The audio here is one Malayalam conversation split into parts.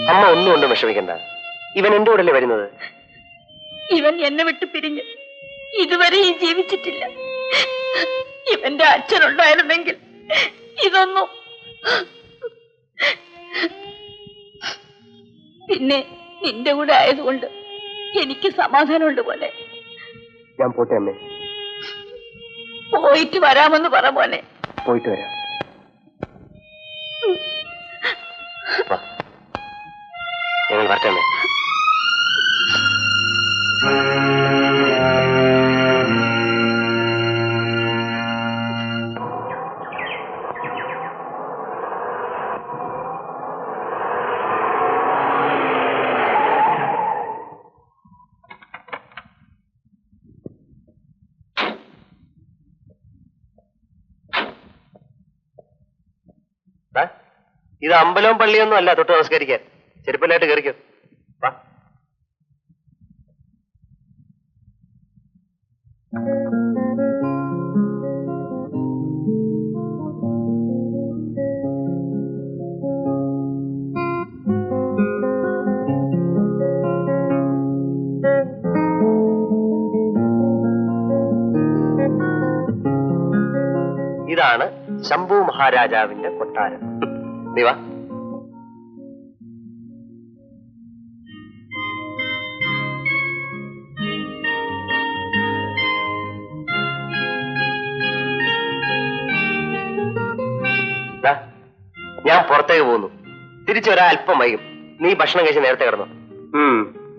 അമ്മ ഒന്നും കൊണ്ടും വിഷമിക്കണ്ട. ഇവൻ എന്റെ കൂടെ വരുന്നത്. ഇവൻ എന്നെ വിട്ട് പിരിഞ്ഞ് ഇതുവരെയും ജീവിച്ചിട്ടില്ല. ഇവന്റെ അച്ഛനുണ്ടായിരുന്നെങ്കിൽ ഇതൊന്നും. പിന്നെ നിന്റെ കൂടെ ആയതുകൊണ്ട് എനിക്ക് സമാധാനമുണ്ട് പോലെ. ഞാൻ പോട്ടെ അമ്മേ. പോയിട്ട് വരാമെന്ന് പറ പോലെ. പോയിട്ട് വരാം. ഞങ്ങൾ വരട്ടെ അമ്മേ. ഇത് അമ്പലവും പള്ളിയൊന്നും അല്ല തൊട്ട് നമസ്കരിക്കാൻ. ചെരുപ്പല്ലായിട്ട് കയറിക്കോ. വാ. ഇതാണ് ശംഭു മഹാരാജാവിന്റെ കൊട്ടാരം. നീ വാ. ഞാൻ പുറത്തേക്ക് പോകുന്നു. തിരിച്ചു വരാൻ അല്പം വൈകും. നീ ഭക്ഷണം കഴിച്ച് നേരത്തെ കിടന്നു.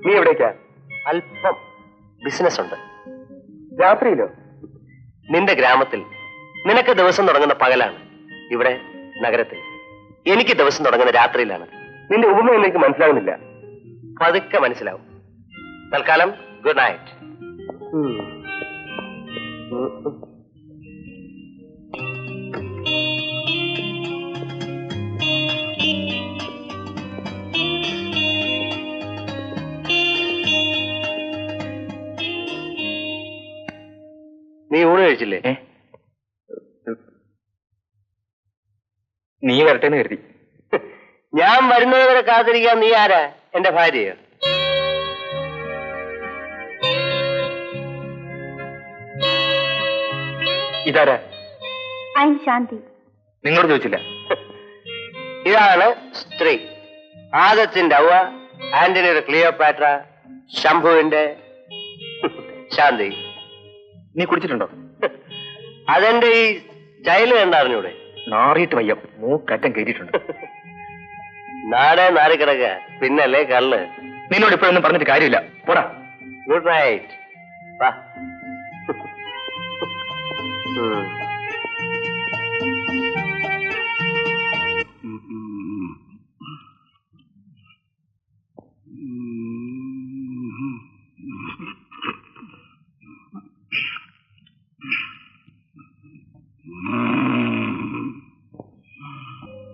നീ എവിടേക്കാ? അല്പം ബിസിനസ് ഉണ്ട്. രാത്രിയിലോ? നിന്റെ ഗ്രാമത്തിൽ നിനക്ക് ദിവസം തുടങ്ങുന്ന പകലാണ്. ഇവിടെ നഗരത്തിൽ എനിക്ക് ദിവസം തുടങ്ങുന്ന രാത്രിയിലാണ്. നിന്റെ ഉപമ എനിക്ക് മനസ്സിലാവുന്നില്ല. പതുക്കെ മനസ്സിലാവും. തൽക്കാലം ഗുഡ് നൈറ്റ്. നീ ഊണ് കഴിച്ചില്ലേ? നീ വരട്ടെന്ന് കരുതി. ഞാൻ വരുന്നത് വരെ കാത്തിരിക്കാൻ നീ ആരാ? എന്റെ ഭാര്യയോ? ഇതാരാ? ശാന്തി. നിങ്ങളോട് ചോദിച്ചില്ല? ഇതാണ് സ്ത്രീ. ആദത്തിന്റെ അവ, ആന്റണിയുടെ ക്ലിയോപാട്ര, ശംഭുവിന്റെ ശാന്തി. നീ കുടിച്ചിട്ടുണ്ടോ? അതെന്റെ ഈ സ്റ്റൈല് കണ്ടറിഞ്ഞൂടെ? നാറിയിട്ട് വയ്യ, മൂക്കറ്റം കയറ്റിയിട്ടുണ്ട്. നാടേ നാറിക്കിടക്ക, പിന്നല്ലേ കള്ള്. നിന്നോട് ഇപ്പോഴൊന്നും പറഞ്ഞിട്ട് കാര്യമില്ല, പോടാ. Good night. വാ.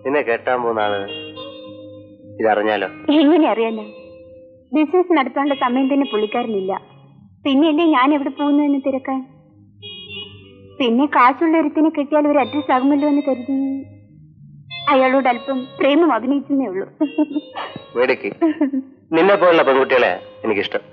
നിന്നെ കേട്ടാൻ പോകുന്ന ആള് ഇതറിഞ്ഞാലോ? എങ്ങനെ അറിയാലോ? ബിസിനസ് നടത്താനുള്ള സമയം തന്നെ പുള്ളിക്കാരനില്ല. പിന്നെയല്ലേ ഞാൻ എവിടെ പോകുന്നു എന്ന് തിരക്കാൻ. പിന്നെ കാശുള്ള ഒരുത്തിനെ കിട്ടിയാൽ ഒരു അഡ്രസ് ആകുമല്ലോ എന്ന് കരുതി അയാളോട് അല്പം പ്രേമം അഭിനയിച്ചേ ഉള്ളൂ. വേടിക്ക്. നിന്നെ പോലുള്ള പെൺകുട്ടികളെ എനിക്കിഷ്ടം.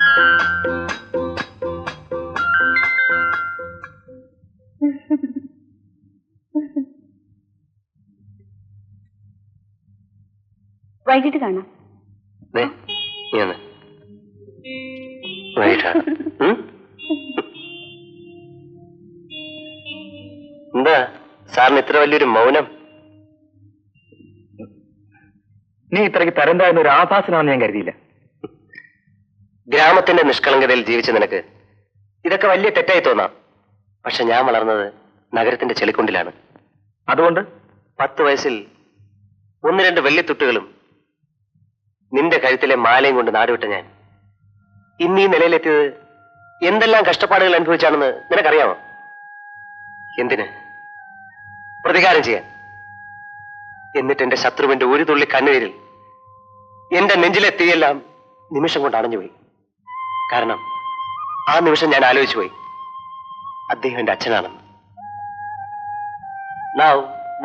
വൈകിട്ട് കാണാം. എന്താ സാറിന് ഇത്ര വലിയൊരു മൗനം? നീ ഇത്രയ്ക്ക് തരം താഴ്ന്ന ഒരു ആഭാസനാണെന്ന് ഞാൻ കരുതിയില്ല. ഗ്രാമത്തിന്റെ നിഷ്കളങ്കതയിൽ ജീവിച്ച നിനക്ക് ഇതൊക്കെ വലിയ തെറ്റായി തോന്നാം. പക്ഷെ ഞാൻ വളർന്നത് നഗരത്തിന്റെ ചെളിക്കുണ്ടിലാണ്. അതുകൊണ്ട് 10 വയസ്സിൽ 1-2 വെള്ളിത്തുട്ടുകളും നിന്റെ കഴുത്തിലെ മാലയും കൊണ്ട് നാടുവിട്ട ഞാൻ ഇന്ന് ഈ നിലയിലെത്തിയത് എന്തെല്ലാം കഷ്ടപ്പാടുകൾ അനുഭവിച്ചാണെന്ന് നിനക്കറിയാമോ? എന്തിന്? പ്രതികാരം ചെയ്യാൻ. എന്നിട്ട് എന്റെ ശത്രുവിന്റെ ഒരു തുള്ളി കണ്ണുനീരിൽ എന്റെ നെഞ്ചിലെ തീയെല്ലാം നിമിഷം കൊണ്ട് അണഞ്ഞുപോയി. കാരണം ആ നിമിഷം ഞാൻ ആലോചിച്ചു പോയി, അദ്ദേഹം എന്റെ അച്ഛനാണെന്ന്. Now,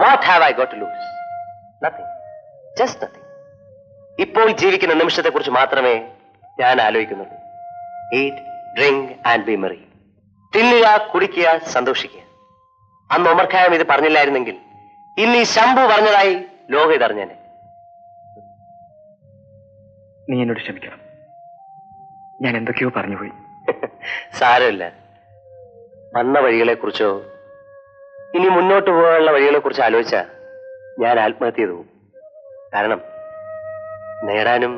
what have I got to lose? Nothing. Just nothing. ഇപ്പോൾ ജീവിക്കുന്ന നിമിഷത്തെക്കുറിച്ച് മാത്രമേ ഞാൻ ആലോചിക്കുന്നുള്ളൂ. Eat, drink and be merry. തിന്നുക, കുടിക്കുക, സന്തോഷിക്കുക. അന്ന് ഒമർ ഖായം ഇത് പറഞ്ഞില്ലായിരുന്നെങ്കിൽ ഇന്ന് ഈ ശംഭു പറഞ്ഞതായി ലോകം ഇതറിഞ്ഞേനെ. നീ എന്നോട് ക്ഷമിക്കണം. ഞാൻ എന്തൊക്കെയോ പറഞ്ഞുപോയി. സാരമില്ല. വന്ന വഴികളെക്കുറിച്ചോ ഇനി മുന്നോട്ട് പോകാനുള്ള വഴികളെക്കുറിച്ച് ആലോചിച്ചാ ഞാൻ ആത്മഹത്യ ചെയ്തു പോകും. കാരണം നേടാനും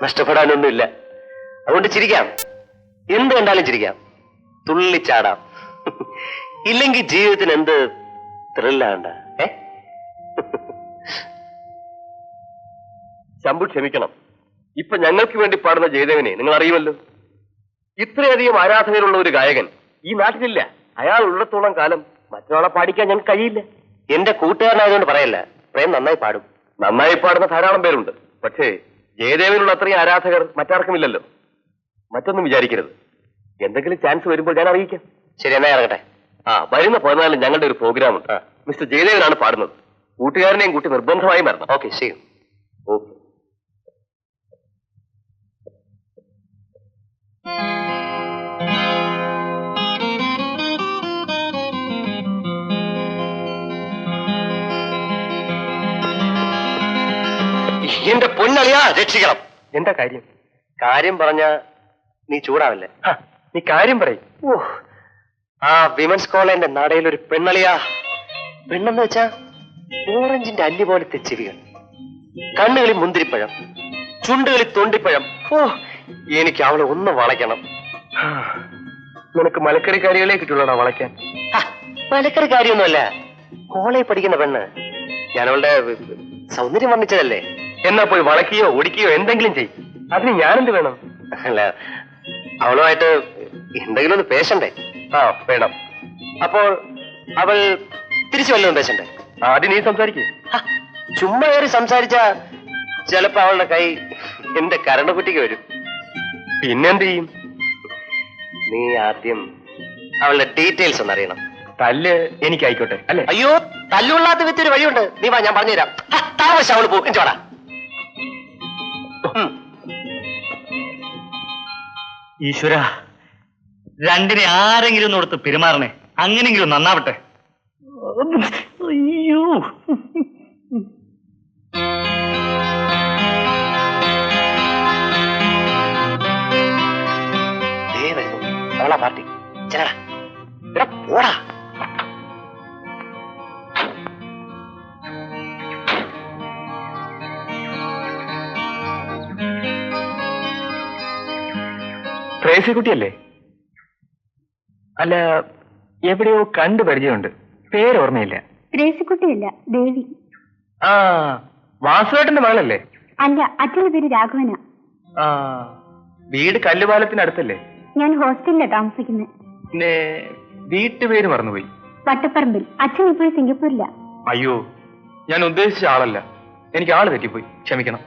നഷ്ടപ്പെടാനൊന്നുമില്ല. അതുകൊണ്ട് ചിരിക്കാം, എന്ത് കണ്ടാലും ചിരിക്കാം, തുള്ളിച്ചാടാം. ഇല്ലെങ്കിൽ ജീവിതത്തിന് എന്ത് ത്രില്ലാണ്ട. ശംഭു ക്ഷമിക്കണം. ഇപ്പൊ ഞങ്ങൾക്ക് വേണ്ടി പാടുന്ന ജയദേവനെ നിങ്ങൾ അറിയുമല്ലോ. ഇത്രയധികം ആരാധകരുള്ള ഒരു ഗായകൻ ഈ നാട്ടിലില്ല. അയാൾ ഉള്ളത്തോളം കാലം മറ്റൊരാളെ പാടിക്കാൻ ഞങ്ങൾക്ക് കഴിയില്ല. എന്റെ കൂട്ടുകാരനായതുകൊണ്ട് പറയല്ല, പ്രേം നന്നായി പാടും. നന്നായി പാടുന്ന ധാരാളം പേരുണ്ട്. പക്ഷേ ജയദേവനുള്ള അത്രയും ആരാധകർ മറ്റാർക്കുമില്ലല്ലോ. മറ്റൊന്നും വിചാരിക്കരുത്. എന്തെങ്കിലും ചാൻസ് വരുമ്പോൾ ഞാൻ അറിയിക്കാം. ശരി, എന്നാ ഇറങ്ങട്ടെ. വരുന്ന 14 ഞങ്ങളുടെ ഒരു പ്രോഗ്രാം ഉണ്ട്. മിസ്റ്റർ ജയദേവനാണ് പാടുന്നത്. കൂട്ടുകാരനെയും കൂട്ടി നിർബന്ധമായും വരണം. ഓക്കെ, ശരി. ഓക്കെ. എന്റെ പൊന്നളിയാ, രക്ഷിക്കണം. എന്താ കാര്യം? കാര്യം പറഞ്ഞ നീ ചൂടാവില്ലേ? നീ കാര്യം പറയും. ഓ, ആ വിമൻസ് കോളേജിന്റെ നടയിൽ ഒരു പെണ്ണളിയാ. പെണ്ണെന്ന് വെച്ചാ ഓറഞ്ചിന്റെ അല്ലി പോലത്തെ ചെവികൾ, കണ്ണുകളിൽ മുന്തിരിപ്പഴം, ചുണ്ടുകളിൽ തൊണ്ടിപ്പഴം. ഓ, എനിക്ക് അവളെ ഒന്ന് വളയ്ക്കണം. നിനക്ക് മലക്കറിക്കാരികളെ കിട്ടുള്ളടാ വളയ്ക്കാൻ. മലക്കറി കാര്യമൊന്നുമല്ല, കോളേജിൽ പഠിക്കുന്ന പെണ്ണ്. ഞാൻ അവളുടെ സൗന്ദര്യം വർണ്ണിച്ചതല്ലേ. എന്നാ പോയി വളയ്ക്കുകയോ ഒടിക്കുകയോ എന്തെങ്കിലും ചെയ്യും. അതിന് ഞാനെന്ത് വേണം? അല്ല, അവളുമായിട്ട് എന്തെങ്കിലും ഒന്ന് പേശണ്ടേ? വേണം. അപ്പോൾ അവൾ തിരിച്ചു വല്ലതും പേശണ്ടേ? ആദ്യം നീ സംസാരിക്കേ. ചുമ്മാ കയറി സംസാരിച്ച ചിലപ്പോ അവളുടെ കൈ എന്റെ കരണക്കുറ്റിക്ക് വരും. പിന്നെന്ത് ചെയ്യും? നീ ആദ്യം അവളുടെ ഡീറ്റെയിൽസ് ഒന്ന് അറിയണം. തല്ല് എനിക്കായിക്കോട്ടെ അല്ലേ? അയ്യോ, തല്ലുകൊള്ളാത്ത വിത്ത് ഒരു വഴിയുണ്ട്. നീ വാ, ഞാൻ പറഞ്ഞുതരാം. താമസം അവള് പോകും. ചോടാ. ഈശ്വര, രണ്ടിനെ ആരെങ്കിലും ഒന്നോടത്ത് പെരുമാറണേ, അങ്ങനെങ്കിലും നന്നാവട്ടെ. അയ്യോ, അവളാ പാർട്ടി. ചേടാ, എടാ പോടാ. ട്രേസിക്കുട്ടിയല്ലേ? അല്ല, എവിടെയോ കണ്ടു പരിചയമുണ്ട്. പേരോർമ്മയില്ല. ത്രേസിക്കുട്ടിയല്ല, ദേവി. ആ, വാസുവേട്ടന്റെ മകളല്ലേ? അല്ല, അച്ഛന്റെ പേര് രാഘവന. ആ, വീട് കല്ലുപാലത്തിനടുത്തല്ലേ? ഞാൻ ഹോസ്റ്റലിലാ താമസിക്കുന്നത്. പിന്നെ വീട്ടുപേര് മറന്നുപോയി. വട്ടപ്പറമ്പിൽ. അച്ഛൻ ഇപ്പോൾ സിംഗപ്പൂരില. അയ്യോ, ഞാൻ ഉദ്ദേശിച്ച ആളല്ല. എനിക്ക് ആള് തെറ്റിപ്പോയി, ക്ഷമിക്കണം.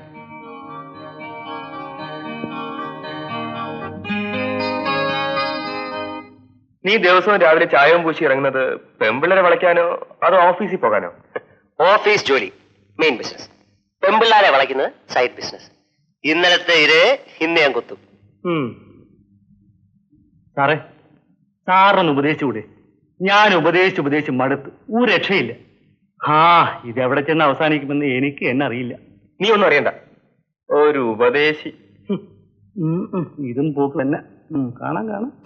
നീ ദിവസവും രാവിലെ ചായവും പൂശി ഇറങ്ങുന്നത് പെമ്പിള്ളരെ വളയ്ക്കാനോ അതോ ഓഫീസിൽ പോകാനോ? ഓഫീസ് ജോലി മെയിൻ ബിസിനസ്, പെമ്പിള്ളാരെ വളയ്ക്കുന്നത് സൈഡ് ബിസിനസ്. ഇന്നലത്തെ ഇരേ ഇന്ന് ഞാൻ കുത്തും. സാറേ, സാറിനൊന്ന് ഉപദേശിച്ചുകൂടെ? ഞാൻ ഉപദേശിച്ച് മടുത്ത്. ഒരു രക്ഷയില്ല. ഇതെവിടെ ചെന്ന് അവസാനിക്കുമെന്ന് എനിക്ക് എന്നെ അറിയില്ല. നീ ഒന്നും അറിയണ്ട, ഒരു ഉപദേശി. ഇതും പോക്ക് തന്നെ. കാണാം.